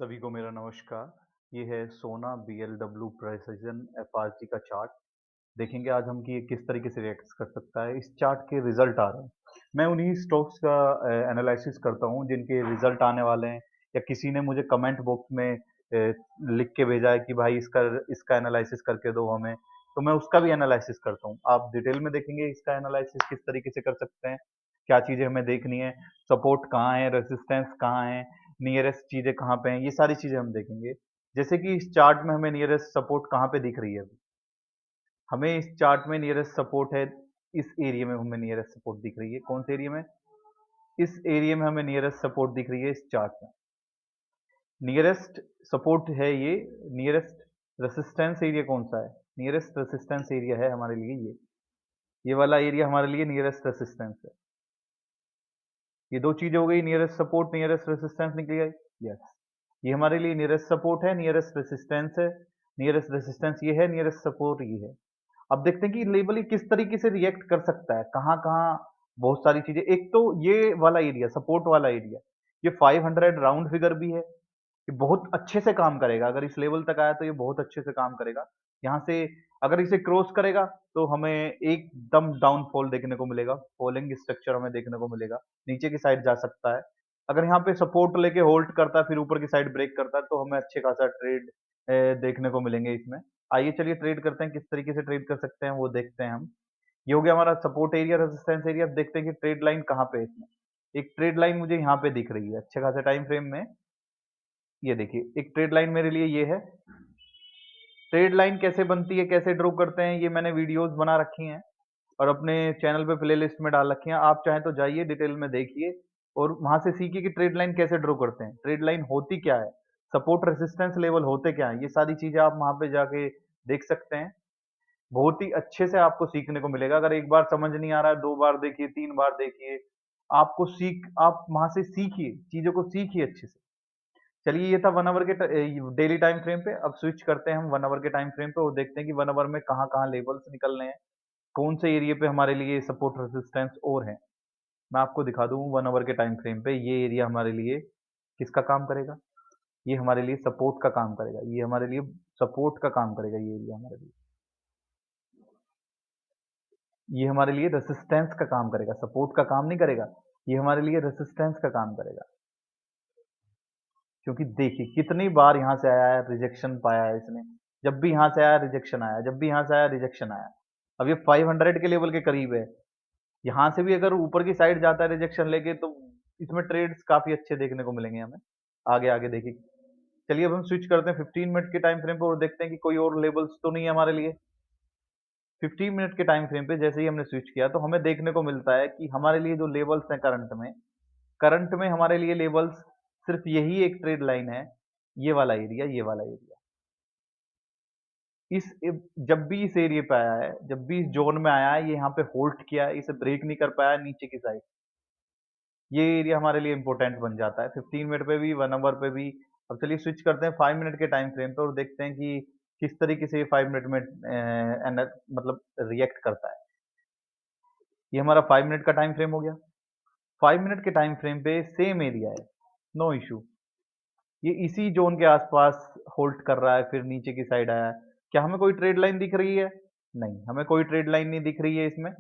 सभी को मेरा नमस्कार। ये है सोना बीएलडब्ल्यू प्रेसिजन एफआरसी का चार्ट। देखेंगे आज हम कि ये किस तरीके से रिएक्ट कर सकता है। इस चार्ट के रिजल्ट आ रहे हैं। मैं उन्हीं स्टॉक्स का एनालिसिस करता हूँ जिनके रिजल्ट आने वाले हैं, या किसी ने मुझे कमेंट बॉक्स में लिख के भेजा है कि भाई इसका इसका एनालिसिस करके दो हमें, तो मैं उसका भी एनालिसिस करता हूँ। आप डिटेल में देखेंगे इसका एनालिसिस किस तरीके से कर सकते हैं, क्या चीज़ें हमें देखनी है, सपोर्ट कहाँ है, रेजिस्टेंस कहाँ है, नियरेस्ट चीज़ें कहाँ पे हैं, ये सारी चीज़ें हम देखेंगे। जैसे कि इस चार्ट में हमें नियरेस्ट सपोर्ट कहाँ पे दिख रही है अभी? हमें इस चार्ट में नियरेस्ट सपोर्ट है, इस एरिया में हमें नियरेस्ट सपोर्ट दिख रही है। कौन से एरिया में? इस एरिया में हमें नियरेस्ट सपोर्ट दिख रही है इस चार्ट में। नियरेस्ट सपोर्ट है ये। नियरेस्ट रेसिस्टेंस एरिया कौन सा है? नियरेस्ट रेसिस्टेंस एरिया है हमारे लिए ये वाला एरिया हमारे लिए नियरेस्ट रेसिस्टेंस है। ये दो चीजें हो गई, नियरेस्ट सपोर्ट, नियरेस्ट रेसिस्टेंस निकल गई। यस, ये हमारे लिए नियरेस्ट सपोर्ट है, नियरेस्ट रेसिस्टेंस है। नियरेस्ट रेसिस्टेंस ये है, नियरेस्ट सपोर्ट ये है। अब देखते हैं कि लेबल ये किस तरीके से रिएक्ट कर सकता है, कहाँ कहाँ बहुत सारी चीजें। एक तो ये वाला एरिया, सपोर्ट वाला एरिया, ये 500 राउंड फिगर भी है। ये बहुत अच्छे से काम करेगा। अगर इस लेवल तक आया तो ये बहुत अच्छे से काम करेगा। यहाँ से अगर इसे क्रॉस करेगा तो हमें एकदम डाउनफॉल देखने को मिलेगा, फॉलिंग स्ट्रक्चर हमें देखने को मिलेगा, नीचे की साइड जा सकता है। अगर यहाँ पे सपोर्ट लेके होल्ड करता है फिर ऊपर की साइड ब्रेक करता है तो हमें अच्छे खासा ट्रेड देखने को मिलेंगे इसमें। आइए चलिए ट्रेड करते हैं, किस तरीके से ट्रेड कर सकते हैं वो देखते हैं हम। ये हो गया हमारा सपोर्ट एरिया, रेजिस्टेंस एरिया। अब देखते हैं कि ट्रेड लाइन कहाँ पे है इसमें। एक ट्रेड लाइन मुझे यहाँ पे दिख रही है अच्छे खासे टाइम फ्रेम में। ये देखिए एक ट्रेड लाइन मेरे लिए ये है। ट्रेड लाइन कैसे बनती है, कैसे ड्रॉ करते हैं, ये मैंने वीडियोस बना रखी हैं और अपने चैनल पे प्लेलिस्ट में डाल रखी हैं। आप चाहें तो जाइए डिटेल में देखिए और वहां से सीखिए कि ट्रेड लाइन कैसे ड्रॉ करते हैं, ट्रेड लाइन होती क्या है, सपोर्ट रेसिस्टेंस लेवल होते क्या है। ये सारी चीजें आप वहां पे जाके देख सकते हैं। बहुत ही अच्छे से आपको सीखने को मिलेगा। अगर एक बार समझ नहीं आ रहा है, दो बार देखिए, तीन बार देखिए, आपको आप वहां से सीखिए, चीजों को सीखिए अच्छे से। चलिए ये था 1 आवर के डेली टाइम फ्रेम पे। अब स्विच करते हैं हम 1 आवर के टाइम फ्रेम पे और देखते हैं कि 1 आवर में कहाँ-कहाँ लेवल्स निकलने हैं, कौन से एरिया पे हमारे लिए सपोर्ट रेजिस्टेंस और है। मैं आपको दिखा दूँ 1 आवर के टाइम फ्रेम पे ये एरिया हमारे लिए किसका काम करेगा? ये हमारे लिए सपोर्ट का काम करेगा। ये हमारे लिए सपोर्ट का काम करेगा ये एरिया हमारे लिए। ये हमारे लिए रेजिस्टेंस का काम करेगा, सपोर्ट का काम नहीं करेगा। ये हमारे लिए रेजिस्टेंस का काम करेगा। क्योंकि देखिए कितनी बार यहाँ से आया है, रिजेक्शन पाया है इसने। जब भी यहाँ से आया रिजेक्शन आया, जब भी यहाँ से आया रिजेक्शन आया। अब ये 500 के लेवल के करीब है। यहाँ से भी अगर ऊपर की साइड जाता है रिजेक्शन लेके तो इसमें ट्रेड्स काफी अच्छे देखने को मिलेंगे हमें। आगे आगे देखिए। चलिए अब हम स्विच करते हैं 15 मिनट के टाइम फ्रेम पे और देखते हैं कि कोई और लेवल्स तो नहीं है हमारे लिए। 15 मिनट के टाइम फ्रेम पे जैसे ही हमने स्विच किया तो हमें देखने को मिलता है कि हमारे लिए जो लेवल्स हैं करंट में हमारे लिए लेवल्स सिर्फ यही एक ट्रेड लाइन है। ये वाला एरिया, ये वाला एरिया। जब भी इस एरिया पे आया है, जब भी इस जोन में आया है, ये यहाँ पे होल्ड किया है, इसे ब्रेक नहीं कर पाया नीचे की साइड। ये एरिया हमारे लिए इंपॉर्टेंट बन जाता है 15 मिनट पे भी, 1 आवर पे भी। अब चलिए स्विच करते हैं 5 मिनट के टाइम फ्रेम पे और देखते हैं कि किस तरीके से ये 5 मिनट में मतलब रिएक्ट करता है। ये हमारा 5 मिनट का टाइम फ्रेम हो गया। 5 मिनट के टाइम फ्रेम पे सेम एरिया है, नो इशू। ये इसी जोन के आसपास होल्ड कर रहा है, फिर नीचे की साइड आया है। क्या हमें कोई ट्रेड लाइन दिख रही है? नहीं, हमें कोई ट्रेड लाइन नहीं दिख रही है इसमें।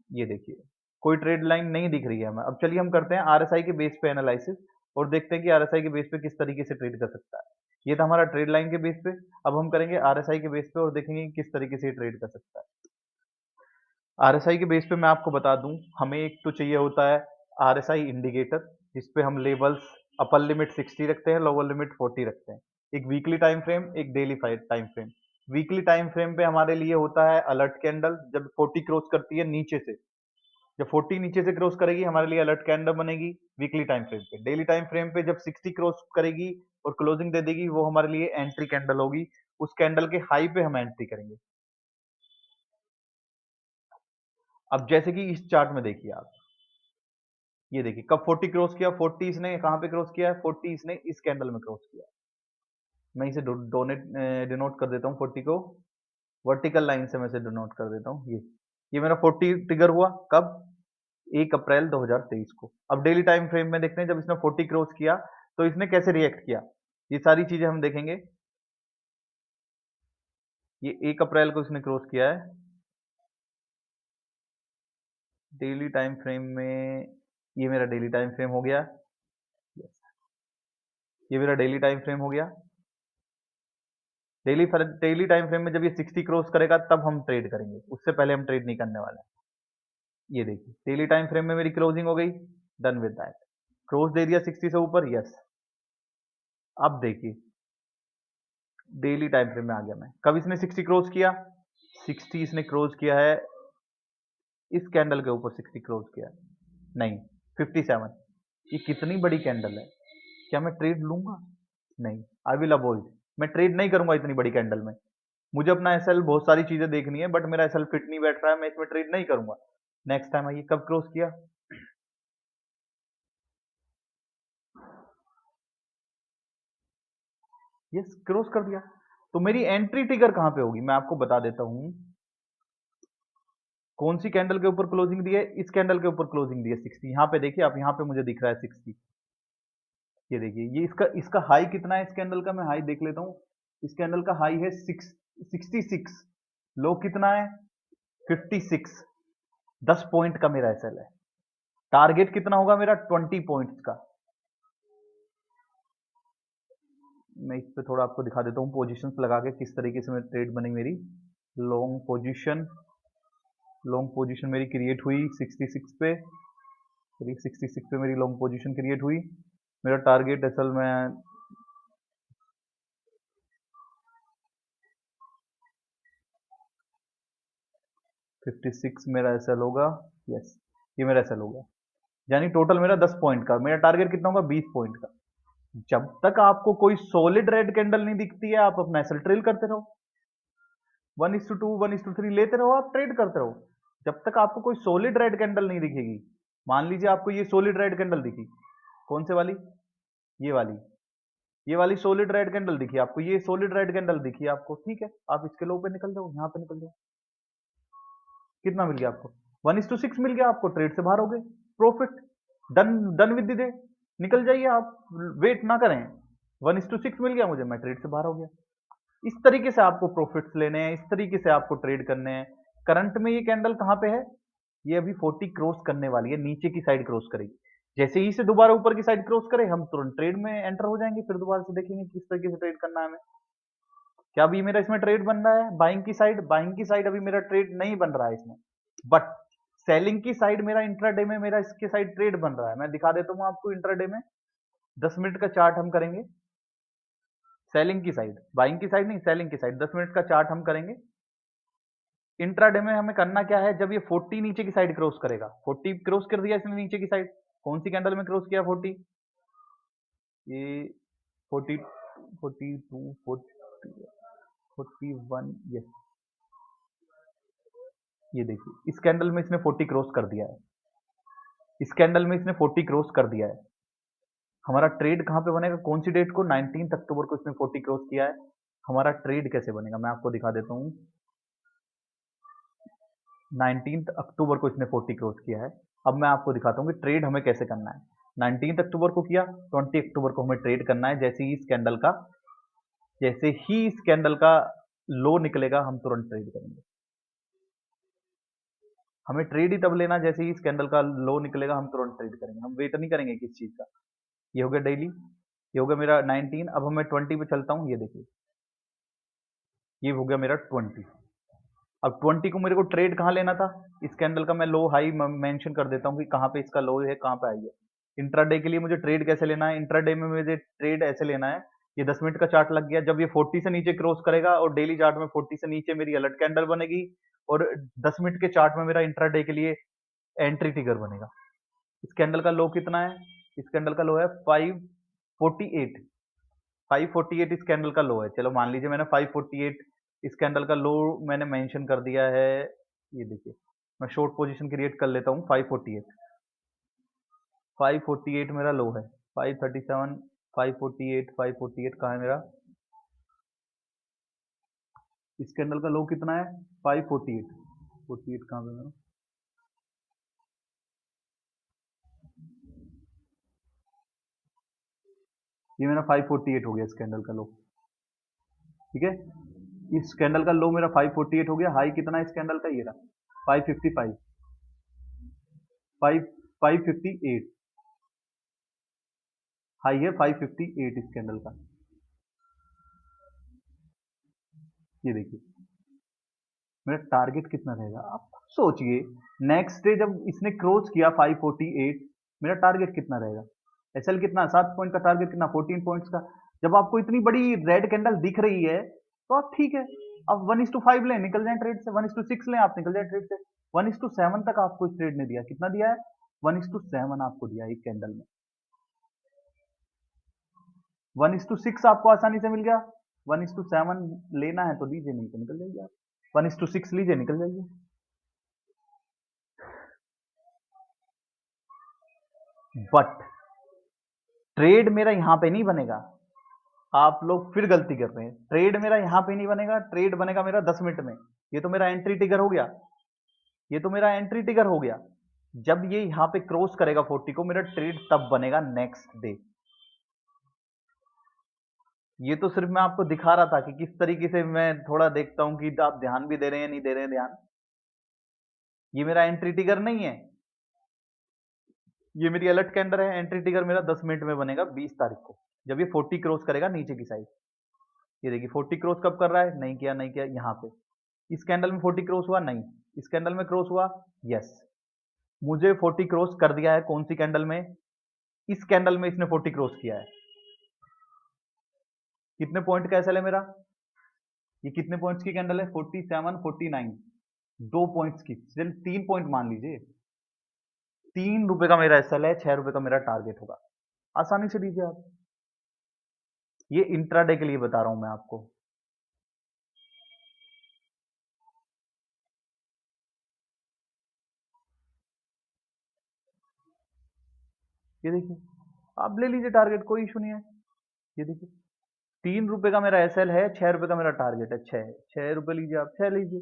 ये देखिए, कोई ट्रेड लाइन नहीं दिख रही है हमें। अब चलिए हम करते हैं आरएसआई के बेस पे एनालिसिस और देखते हैं कि आरएसआई के बेस पे किस तरीके से ट्रेड कर सकता है। ये था हमारा ट्रेड लाइन के बेस पे। अब हम करेंगे आरएसआई के बेस पे और देखेंगे कि किस तरीके से ट्रेड कर सकता है। आरएसआई के बेस पे मैं आपको बता दूं, हमें एक तो चाहिए होता है आरएसआई इंडिकेटर, जिस पे हम लेवल्स अपर लिमिट 60 रखते हैं, लोअर लिमिट 40 रखते हैं। एक वीकली टाइम फ्रेम, एक daily time frame. Weekly time frame पे हमारे लिए होता है अलर्ट कैंडल, जब 40 क्रॉस करती है नीचे से। जब 40 नीचे से क्रॉस करेगी हमारे लिए अलर्ट कैंडल बनेगी वीकली टाइम फ्रेम पे। डेली टाइम फ्रेम पे जब 60 क्रॉस करेगी और क्लोजिंग दे देगी, वो हमारे लिए एंट्री कैंडल होगी। उस कैंडल के हाई पे हम एंट्री करेंगे। अब जैसे कि इस चार्ट में देखिए आप, ये देखिए कब 40 क्रॉस किया, 40 इसने कहाँ पे क्रॉस किया है, 40 इसने इस कैंडल में क्रॉस किया। मैं इसे डोनेट डिनोट कर देता हूँ 40 को, वर्टिकल लाइन से मैं इसे डिनोट कर देता हूँ। ये मेरा 40 ट्रिगर हुआ कब? 1 अप्रैल 2023 को। अब डेली टाइम फ्रेम में देखते हैं जब इसने 40 क्रॉस किया तो इसने कैसे रिएक्ट किया। ये सारी चीजें हम देखेंगे। ये 1 अप्रैल को इसने क्रॉस किया है। डेली टाइम फ्रेम में ये मेरा डेली टाइम फ्रेम हो गया। ये मेरा डेली टाइम फ्रेम हो गया। डेली टाइम फ्रेम में जब ये 60 क्रॉस करेगा तब हम ट्रेड करेंगे, उससे पहले हम ट्रेड नहीं करने वाले हैं। ये देखिए डेली टाइम फ्रेम में मेरी क्लोजिंग हो गई, डन विद दैट। क्रॉस दे दिया 60 से ऊपर, यस। अब देखिए डेली टाइम फ्रेम में आ गया मैं। कब इसने 60 क्रॉस किया? 60 इसने क्रॉस किया है इस कैंडल के ऊपर, 60 क्रॉस किया है। नहीं, 57। ये कितनी बड़ी कैंडल है, क्या मैं ट्रेड लूंगा? नहीं, आई विल अवॉइड। मैं ट्रेड नहीं करूंगा इतनी बड़ी कैंडल में। मुझे अपना एसएल बहुत सारी चीजें देखनी है, बट मेरा एसएल फिट नहीं बैठ रहा है, मैं इसमें ट्रेड नहीं करूंगा। नेक्स्ट टाइम आइए, कब क्रॉस किया? यस, क्रॉस कर दिया। तो मेरी एंट्री ट्रिगर कहां पे होगी, मैं आपको बता देता हूं। कौन सी कैंडल के ऊपर क्लोजिंग दी है? इस कैंडल के ऊपर क्लोजिंग दी है 60। यहाँ पे देखिए आप, यहाँ पे मुझे दिख रहा है 60। ये देखिए, ये इसका इसका हाई कितना है इस कैंडल का, मैं हाई देख लेता हूँ। इस कैंडल का हाई है 66। लो कितना है? 56। 10 पॉइंट का मेरा एसएल है। टारगेट कितना होगा मेरा? 20 पॉइंट्स का। मैं इस पे थोड़ा आपको दिखा देता हूँ पोजीशंस लगा के किस तरीके से मेरी ट्रेड बनी मेरी। लॉन्ग पोजीशन, लॉन्ग पोजीशन मेरी क्रिएट हुई 66 पे। 66 पे मेरी लॉन्ग पोजीशन क्रिएट हुई। मेरा टारगेट असल में 56 मेरा एसएल होगा। यस, ये मेरा एसएल होगा। यानी टोटल मेरा 10 पॉइंट का। मेरा टारगेट कितना होगा? 20 पॉइंट का। जब तक आपको कोई सॉलिड रेड कैंडल नहीं दिखती है, आप अपना एसएल ट्रेल करते रहो। 1:2, 1:3 लेते रहो, आप ट्रेड करते रहो। जब तक आपको कोई सॉलिड रेड कैंडल नहीं दिखेगी। मान लीजिए आपको ये सॉलिड रेड कैंडल दिखी, कौन से वाली? ये वाली। ये वाली सॉलिड रेड कैंडल दिखी आपको, ये सॉलिड रेड कैंडल दिखी आपको, ठीक है, आप इसके लो पे निकल जाओ, यहाँ पे निकल जाओ। कितना मिल गया आपको? 1:6 मिल गया आपको, ट्रेड से बाहर हो गए, profit. Done, done with the day. निकल जाइए आप, वेट ना करें। 1:6 मिल गया मुझे, मैं ट्रेड से बाहर हो गया। इस तरीके से आपको प्रॉफिट्स लेने हैं, इस तरीके से आपको ट्रेड करने हैं। करंट में ये कैंडल कहां पे है? ये अभी 40 क्रॉस करने वाली है, नीचे की साइड क्रॉस करेगी। जैसे ही से दोबारा ऊपर की साइड क्रॉस करे, हम तुरंत ट्रेड में एंटर हो जाएंगे, फिर दोबारा से देखेंगे किस तरीके से ट्रेड करना है हमें। क्या अभी मेरा इसमें ट्रेड बन रहा है? बाइंग की साइड, बाइंग की साइड अभी मेरा ट्रेड नहीं बन रहा है इसमें, बट सेलिंग की साइड मेरा इंट्राडे में मेरा इसके साइड ट्रेड बन रहा है। मैं दिखा देता हूँ आपको इंट्राडे में। 10 मिनट का चार्ट हम करेंगे। सेलिंग की साइड, बाइंग की साइड नहीं, सेलिंग की साइड 10 मिनट का चार्ट हम करेंगे। इंट्राडे में हमें करना क्या है? जब ये 40 नीचे की साइड क्रॉस करेगा, 40 क्रॉस कर दिया इसने नीचे की साइड। कौन सी कैंडल में क्रॉस किया 40? ये 40, 42, 41, ये देखिए इस कैंडल में इसने 40 क्रॉस कर दिया है। इस कैंडल में इसने 40 क्रॉस कर दिया है। हमारा ट्रेड कहां पे बनेगा? कौन सी डेट को? 19 अक्टूबर को इसने 40 क्रॉस किया है। हमारा ट्रेड कैसे बनेगा, मैं आपको दिखा देता हूं। 19 अक्टूबर को इसने 40 क्रॉस किया है। अब मैं आपको दिखाता हूँ कि ट्रेड हमें कैसे करना है। 19 अक्टूबर को किया, 20 अक्टूबर को हमें ट्रेड करना है। जैसे ही इस कैंडल का लो निकलेगा, हम तुरंत ट्रेड करेंगे। हमें ट्रेड ही तब लेना जैसे ही इस कैंडल का लो निकलेगा, हम तुरंत ट्रेड करेंगे, हम वेट नहीं करेंगे किस चीज का। ये हो गया डेली, ये हो गया मेरा 19। अब मैं 20 पे चलता हूँ। ये देखिए, ये हो गया मेरा 20। अब 20 को मेरे को ट्रेड कहाँ लेना था? इस कैंडल का मैं लो हाई मेंशन कर देता हूँ कि कहाँ पे इसका लो है, कहाँ पे आई है। इंट्राडे के लिए मुझे ट्रेड कैसे लेना है? इंट्राडे में मुझे ट्रेड ऐसे लेना है। ये 10 मिनट का चार्ट लग गया, जब ये 40 से नीचे क्रॉस करेगा और डेली चार्ट में 40 से नीचे मेरी अलर्ट कैंडल बनेगी, और 10 मिनट के चार्ट में मेरा इंट्राडे के लिए एंट्री ट्रिगर बनेगा। इस कैंडल का लो कितना है? इस कैंडल का लो है 548। 548 इस कैंडल का लो है। चलो मान लीजिए मैंने 548 इस कैंडल का लो मैंने मेंशन कर दिया है। ये देखिए, मैं शॉर्ट पोजीशन क्रिएट कर लेता हूँ। 548, 548 मेरा लो है। 537, 548, 548 कहाँ है मेरा? इस कैंडल का लो कितना है? 548। 48 कहाँ पे मेरा? ये मेरा 548 हो गया इस कैंडल का लो, ठीक है। इस कैंडल का लो मेरा 548 हो गया। हाई कितना है इस कैंडल का, ये रहा 555, 558, हाई है 558 इस कैंडल का। ये देखिए मेरा टारगेट कितना रहेगा, आप सोचिए। नेक्स्ट डे जब इसने क्रॉस किया 548, मेरा टारगेट कितना रहेगा। एसएल कितना, 7 पॉइंट का टारगेट कितना, 14 पॉइंट्स का। जब आपको इतनी बड़ी रेड कैंडल दिख रही है तो आप ठीक है, अब 1:5 लें, निकल जाए ट्रेड से। 1:6 लें, आप निकल जाए ट्रेड से। 1:7 तक आपको इस ट्रेड ने दिया, कितना दिया है, 1:7 आपको दिया एक कैंडल में। 1:6 आपको आसानी से मिल गया। 1:7 लेना है तो लीजिए, नहीं तो निकल जाइए आप। 1:6 लीजिए, निकल जाइए। बट ट्रेड मेरा यहां पे नहीं बनेगा। आप लोग फिर गलती कर रहे हैं, ट्रेड मेरा यहां पे नहीं बनेगा, ट्रेड बनेगा मेरा 10 मिनट में। ये तो मेरा एंट्री टिगर हो गया, ये तो मेरा एंट्री टिगर हो गया। जब ये यहां पे क्रॉस करेगा 40 को, मेरा ट्रेड तब बनेगा नेक्स्ट डे। ये तो सिर्फ मैं आपको दिखा रहा था कि किस तरीके से मैं थोड़ा देखता हूं कि आप ध्यान भी दे रहे हैं नहीं दे रहे हैं ध्यान। ये मेरा एंट्री टिगर नहीं है, ये मेरी अलर्ट कैंडल है। एंट्री टिगर मेरा 10 मिनट में बनेगा 20 तारीख को, जब ये 40 क्रॉस करेगा नीचे की साइड। ये देखिए 40 क्रॉस कब कर रहा है, नहीं किया नहीं किया, यहाँ पे इस कैंडल में 40 क्रॉस हुआ, नहीं। इस कैंडल में क्रॉस हुआ, यस। मुझे 40 क्रॉस कर दिया है, कौन सी कैंडल में, इस कैंडल में इसने 40 क्रॉस किया है। कितने पॉइंट का एसएल है मेरा, ये कितने पॉइंट्स की कैंडल है, 47, 49, 2 पॉइंट्स की, चल 3 पॉइंट मान लीजिए। 3 रुपए का मेरा एसएल है, 6 रुपए का मेरा टारगेट होगा। आसानी से लीजिए आप, ये इंट्राडे के लिए बता रहा हूं मैं आपको। ये देखिए आप ले लीजिए टारगेट, कोई इशू नहीं है। ये देखिए 3 रुपए का मेरा एसएल है, 6 रुपए का मेरा टारगेट है। 6 रुपए लीजिए आप, 6 लीजिए,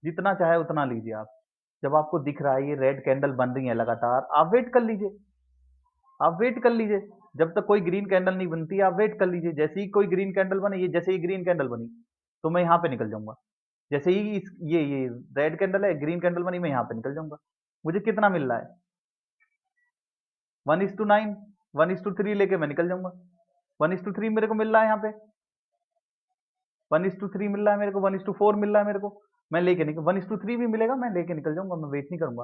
जितना चाहे उतना लीजिए आप। जब आपको दिख रहा है ये रेड कैंडल बन रही है लगातार, आप वेट कर लीजिए, आप वेट कर लीजिए। जब तक कोई ग्रीन कैंडल नहीं बनती आप वेट कर लीजिए। जैसे ही कोई ग्रीन कैंडल बने, ये जैसे ही ग्रीन कैंडल बनी तो मैं यहाँ पे निकल जाऊंगा। जैसे ही ये रेड कैंडल है, ग्रीन कैंडल बनी, मैं यहाँ पे निकल जाऊंगा। मुझे कितना मिल रहा है, 1:9, 1:3 लेके मैं निकल जाऊंगा। 1:3 मेरे को मिल रहा है यहाँ पे, 1:3 मिल रहा है मेरे को, 1:4 मिल रहा है मेरे को। मैं लेके निकल, 1:3 भी मिलेगा, मैं लेके निकल जाऊंगा, मैं वेट नहीं करूंगा।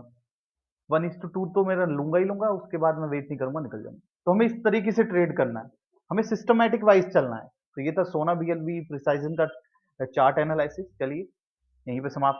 1:2 तो मेरा लूंगा ही लूंगा, उसके बाद मैं वेट नहीं करूंगा, निकल जाऊंगा। तो हमें इस तरीके से ट्रेड करना है, हमें सिस्टमैटिक वाइज चलना है। तो ये था सोना बीएलबी प्रिसाइजन का चार्ट एनालिसिस। चलिए यहीं पे समाप्त।